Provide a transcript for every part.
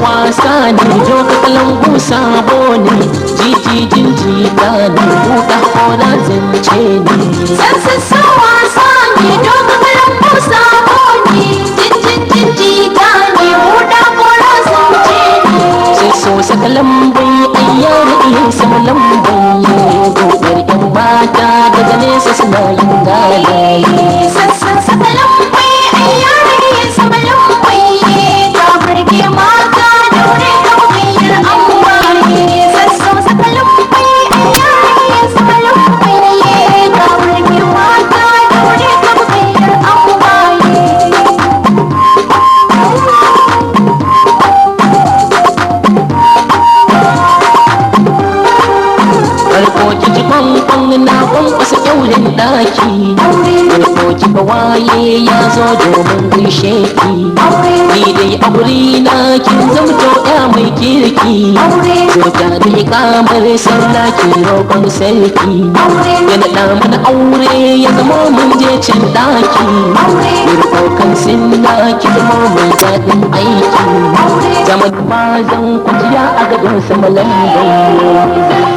wasa ne jo ka kalangu sabo ne jiji jinji ta ne buɗa kora zance ne sassa wasa ne jo ka kalangu sabo ne jiji jinji ta ne buɗa kora zance ne sai so saka lambai ayyar iya sama lambai gobar yan mata daga nesa suna yin galaye sassa saka lambai ayyar iya sama lambai ta burge mata daure ka bugayyar amwaye sassa saka lambai ayyar iya sama lambai ta burge mata daure ka bugayyar amwaye harkoki ji kwankwan na kwankwasa kyaurin daki harkoki ba waye ya zo domin gaishe ki ni dai a wuri na kin zamto ya mai kirki zo ta da kamar sallah ki roƙon sarki ya naɗa mana aure ya zama mun je can daki roƙon sinna ki zama mai daɗin aiki zaman ba zan kwanciya a gadon sama lambai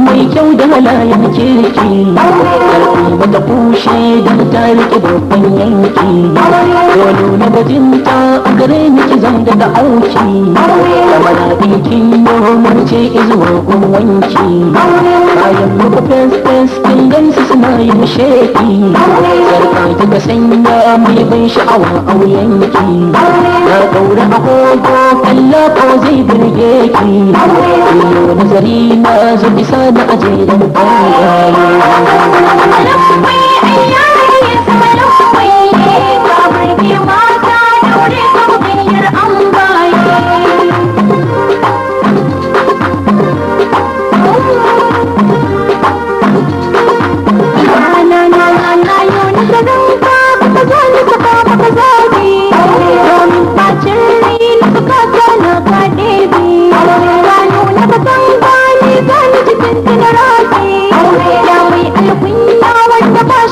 mai kyau da halayen kirki karfi bata kushe don ta rike babban yanki dole na bajinta a gare ni ki zan da auki kamar ɗinkin yawon ce izuwa gun wanki bayan muka fes kin gansu suna yin sheki sarka kika sanya mai ban sha'awa a wuyanki na ɗaura agogo kalla ko zai birge ki iyo nazari na zo isa da ajerin Wanda ba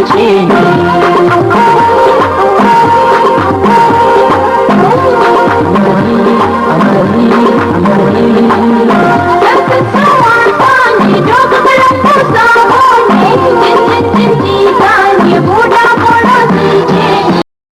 zuce ni